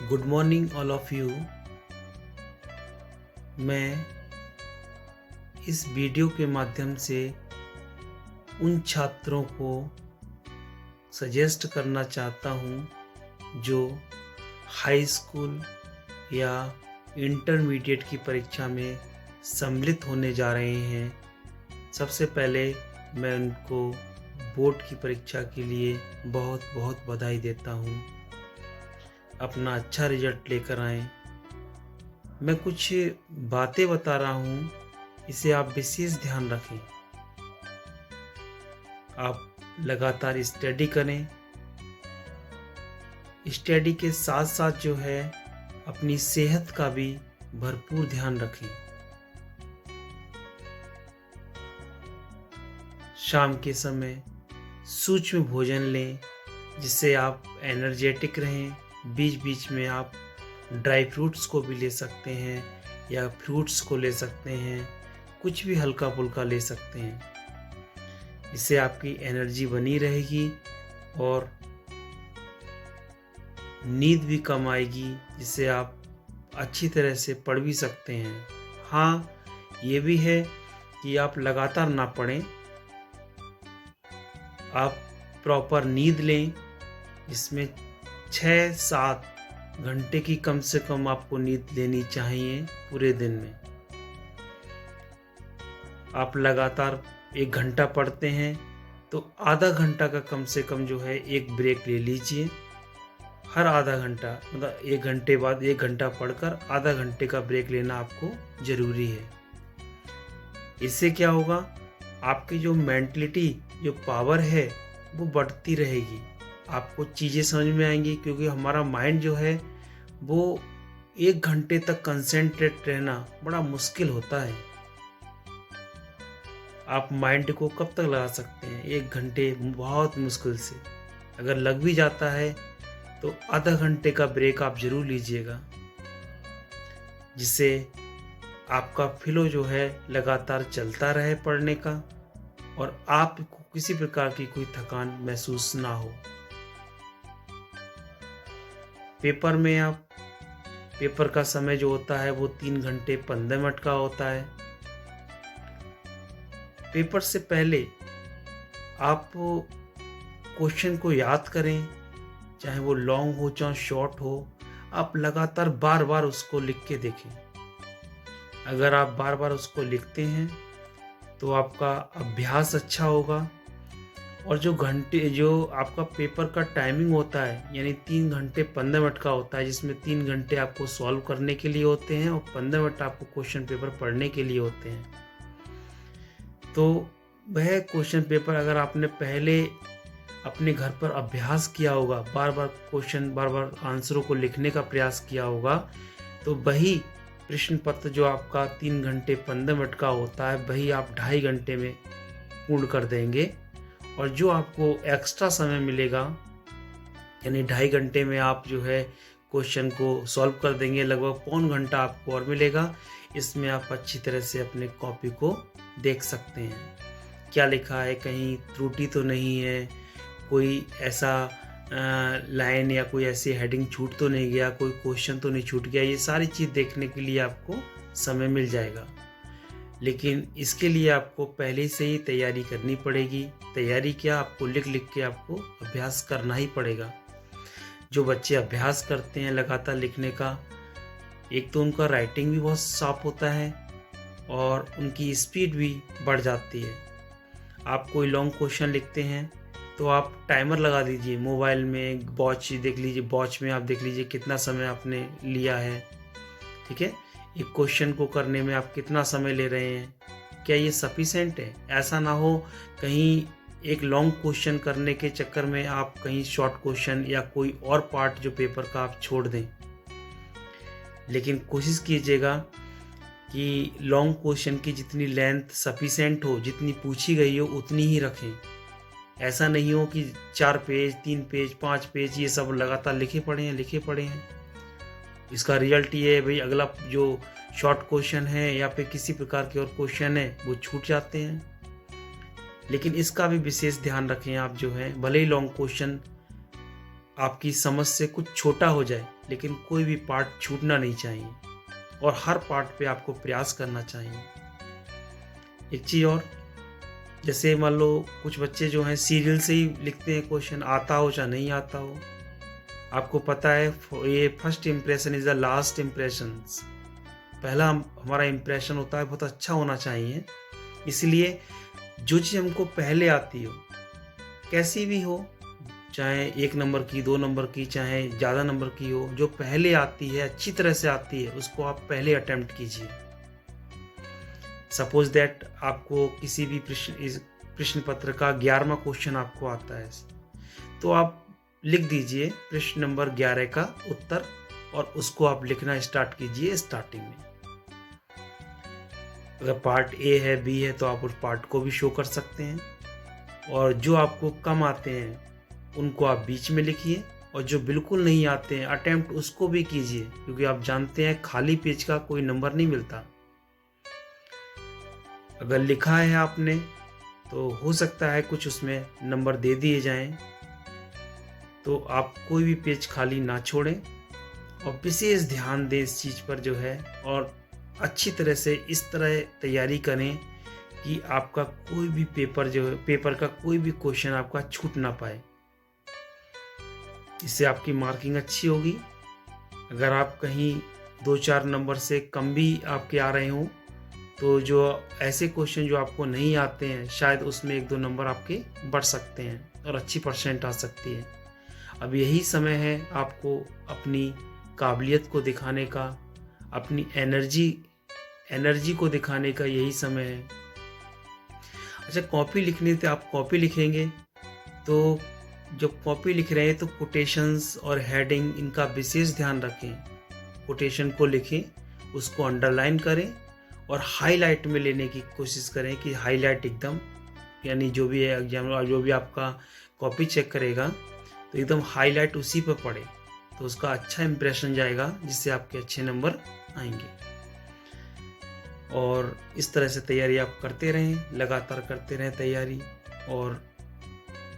Good morning all of you. मैं इस video के माध्यम से उन छात्रों को सजेस्ट करना चाहता हूँ जो हाई स्कूल या इंटरमीडिएट की परीक्षा में सम्मिलित होने जा रहे हैं। सबसे पहले मैं उनको बोर्ड की परीक्षा के लिए बहुत बहुत बधाई देता हूँ। अपना अच्छा रिजल्ट लेकर आएं। मैं कुछ बातें बता रहा हूँ, इसे आप विशेष ध्यान रखें। आप लगातार स्टडी करें। स्टडी के साथ साथ जो है अपनी सेहत का भी भरपूर ध्यान रखें। शाम के समय सूक्ष्म भोजन लें जिससे आप एनर्जेटिक रहें। बीच बीच में आप ड्राई फ्रूट्स को भी ले सकते हैं या फ्रूट्स को ले सकते हैं, कुछ भी हल्का फुल्का ले सकते हैं। इससे आपकी एनर्जी बनी रहेगी और नींद भी कम आएगी, जिससे आप अच्छी तरह से पढ़ भी सकते हैं। हाँ, ये भी है कि आप लगातार ना पढ़ें, आप प्रॉपर नींद लें जिसमें 6-7 घंटे की कम से कम आपको नींद लेनी चाहिए पूरे दिन में। आप लगातार 1 घंटा पढ़ते हैं तो आधा घंटा का कम से कम जो है एक ब्रेक ले लीजिए। हर आधा घंटा मतलब 1 घंटे बाद 1 घंटा पढ़कर आधा घंटे का ब्रेक लेना आपको ज़रूरी है। इससे क्या होगा, आपकी जो मेंटलिटी जो पावर है वो बढ़ती रहेगी। आपको चीज़ें समझ में आएंगी क्योंकि हमारा माइंड जो है वो 1 घंटे तक कंसंट्रेट रहना बड़ा मुश्किल होता है। आप माइंड को कब तक लगा सकते हैं? 1 घंटे बहुत मुश्किल से। अगर लग भी जाता है तो आधा घंटे का ब्रेक आप जरूर लीजिएगा, जिससे आपका फ्लो जो है लगातार चलता रहे पढ़ने का और आपको किसी प्रकार की कोई थकान महसूस ना हो। पेपर का समय जो होता है वो 3 घंटे 15 मिनट का होता है। पेपर से पहले आप क्वेश्चन को याद करें, चाहे वो लॉन्ग हो चाहे शॉर्ट हो। आप लगातार बार बार उसको लिख के देखें। अगर आप बार बार उसको लिखते हैं तो आपका अभ्यास अच्छा होगा। और जो आपका पेपर का टाइमिंग होता है यानी 3 घंटे 15 मिनट का होता है, जिसमें 3 घंटे आपको सॉल्व करने के लिए होते हैं और 15 मिनट आपको क्वेश्चन पेपर पढ़ने के लिए होते हैं। तो वह क्वेश्चन पेपर अगर आपने पहले अपने घर पर अभ्यास किया होगा, बार बार आंसरों को लिखने का प्रयास किया होगा, तो वही प्रश्न पत्र जो आपका 3 घंटे 15 मिनट का होता है वही आप 2.5 घंटे में पूर्ण कर देंगे। और जो आपको एक्स्ट्रा समय मिलेगा यानी 2.5 घंटे में आप जो है क्वेश्चन को सॉल्व कर देंगे, लगभग पौन घंटा आपको और मिलेगा। इसमें आप अच्छी तरह से अपने कॉपी को देख सकते हैं, क्या लिखा है, कहीं त्रुटि तो नहीं है, कोई ऐसा लाइन या कोई ऐसी हेडिंग छूट तो नहीं गया, कोई क्वेश्चन तो नहीं छूट गया। ये सारी चीज़ देखने के लिए आपको समय मिल जाएगा। लेकिन इसके लिए आपको पहले से ही तैयारी करनी पड़ेगी। तैयारी क्या, आपको लिख के आपको अभ्यास करना ही पड़ेगा। जो बच्चे अभ्यास करते हैं लगातार लिखने का, एक तो उनका राइटिंग भी बहुत साफ होता है और उनकी स्पीड भी बढ़ जाती है। आप कोई लॉन्ग क्वेश्चन लिखते हैं तो आप टाइमर लगा दीजिए मोबाइल में, वॉच देख लीजिए, वॉच में आप देख लीजिए कितना समय आपने लिया है। ठीक है, एक क्वेश्चन को करने में आप कितना समय ले रहे हैं, क्या ये सफिशेंट है? ऐसा ना हो कहीं एक लॉन्ग क्वेश्चन करने के चक्कर में आप कहीं शॉर्ट क्वेश्चन या कोई और पार्ट जो पेपर का आप छोड़ दें। लेकिन कोशिश कीजिएगा कि लॉन्ग क्वेश्चन की जितनी लेंथ सफिशेंट हो, जितनी पूछी गई हो उतनी ही रखें। ऐसा नहीं हो कि 4 पेज 3 पेज 5 पेज ये सब लगातार लिखे पड़े हैं। इसका रिजल्ट ये है भाई, अगला जो शॉर्ट क्वेश्चन है या फिर किसी प्रकार के और क्वेश्चन है वो छूट जाते हैं। लेकिन इसका भी विशेष ध्यान रखें। आप जो है भले ही लॉन्ग क्वेश्चन आपकी समझ से कुछ छोटा हो जाए, लेकिन कोई भी पार्ट छूटना नहीं चाहिए और हर पार्ट पे आपको प्रयास करना चाहिए। एक चीज़ और, जैसे मान लो कुछ बच्चे जो हैं सीरियल से ही लिखते हैं क्वेश्चन, आता हो चाहे नहीं आता हो। आपको पता है ये first impression is the last impressions. पहला हमारा इम्प्रेशन होता है बहुत अच्छा होना चाहिए। इसलिए जो चीज़ हमको पहले आती हो, कैसी भी हो, चाहे 1 नंबर की, 2 नंबर की, चाहे ज़्यादा नंबर की हो, जो पहले आती है, अच्छी तरह से आती है, उसको आप पहले अटेम्प्ट कीजिए। सपोज दैट आपको किसी भी प्रश्न पत्र का 11वां क्वेश्चन आपको आता है, तो आप लिख दीजिए प्रश्न नंबर 11 का उत्तर और उसको आप लिखना स्टार्ट कीजिए स्टार्टिंग में। अगर पार्ट ए है, बी है, तो आप उस पार्ट को भी शो कर सकते हैं और जो आपको कम आते हैं उनको आप बीच में लिखिए और जो बिल्कुल नहीं आते हैं अटेम्प्ट उसको भी कीजिए, क्योंकि आप जानते हैं खाली पेज का कोई नंबर नहीं मिलता। अगर लिखा है आपने तो हो सकता है कुछ उसमें नंबर दे दिए जाएं, तो आप कोई भी पेज खाली ना छोड़ें और विशेष ध्यान दें इस चीज़ पर जो है, और अच्छी तरह से इस तरह तैयारी करें कि आपका कोई भी पेपर का कोई भी क्वेश्चन आपका छूट ना पाए। इससे आपकी मार्किंग अच्छी होगी। अगर आप कहीं 2-4 नंबर से कम भी आपके आ रहे हों, तो जो ऐसे क्वेश्चन जो आपको नहीं आते हैं, शायद उसमें 1-2 नंबर आपके बढ़ सकते हैं और अच्छी परसेंट आ सकती है। अब यही समय है आपको अपनी काबिलियत को दिखाने का, अपनी एनर्जी को दिखाने का यही समय है। अच्छा, कॉपी लिखने से आप कॉपी लिखेंगे तो जब कॉपी लिख रहे हैं तो कोटेशंस और हेडिंग इनका विशेष ध्यान रखें। कोटेशन को लिखें, उसको अंडरलाइन करें और हाईलाइट में लेने की कोशिश करें कि हाईलाइट एकदम, यानी जो भी है एग्जाम जो भी आपका कॉपी चेक करेगा तो एकदम हाईलाइट उसी पर पड़े, तो उसका अच्छा इंप्रेशन जाएगा, जिससे आपके अच्छे नंबर आएंगे। और इस तरह से तैयारी आप करते रहें, लगातार करते रहें तैयारी, और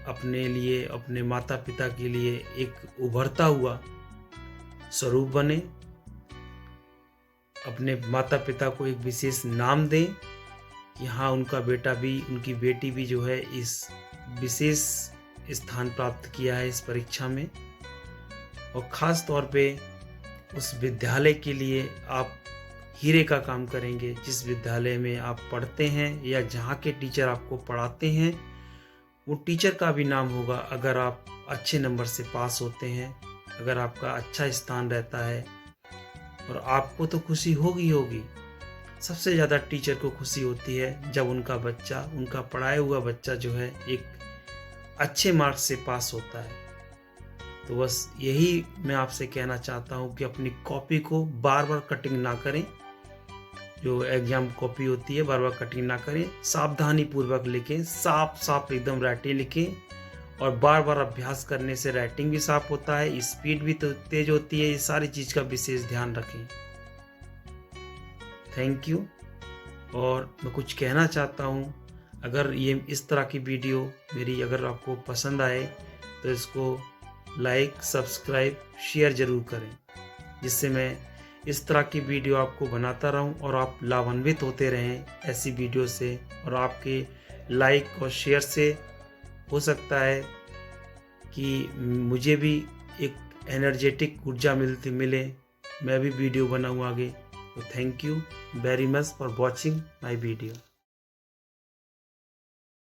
अपने लिए, अपने माता पिता के लिए एक उभरता हुआ स्वरूप बने। अपने माता पिता को एक विशेष नाम दें कि हाँ, उनका बेटा भी, उनकी बेटी भी जो है इस विशेष स्थान प्राप्त किया है इस परीक्षा में। और ख़ास तौर पे उस विद्यालय के लिए आप हीरे का काम करेंगे जिस विद्यालय में आप पढ़ते हैं, या जहाँ के टीचर आपको पढ़ाते हैं वो टीचर का भी नाम होगा अगर आप अच्छे नंबर से पास होते हैं, अगर आपका अच्छा स्थान रहता है। और आपको तो खुशी होगी। सबसे ज़्यादा टीचर को खुशी होती है जब उनका बच्चा, उनका पढ़ाया हुआ बच्चा जो है एक अच्छे मार्क्स से पास होता है। तो बस यही मैं आपसे कहना चाहता हूँ कि अपनी कॉपी को बार बार कटिंग ना करें। जो एग्जाम कॉपी होती है बार बार कटिंग ना करें, सावधानी पूर्वक लिखें, साफ एकदम राइटिंग लिखें। और बार बार अभ्यास करने से राइटिंग भी साफ होता है, स्पीड भी तो तेज होती है। ये सारी चीज़ का विशेष ध्यान रखें। Thank you. और मैं कुछ कहना चाहता हूँ, अगर ये इस तरह की वीडियो मेरी अगर आपको पसंद आए तो इसको लाइक, सब्सक्राइब, शेयर ज़रूर करें, जिससे मैं इस तरह की वीडियो आपको बनाता रहूं और आप लाभान्वित होते रहें ऐसी वीडियो से। और आपके लाइक और शेयर से हो सकता है कि मुझे भी एक एनर्जेटिक ऊर्जा मिले, मैं भी वीडियो बनाऊं आगे। तो thank you very much for watching my video.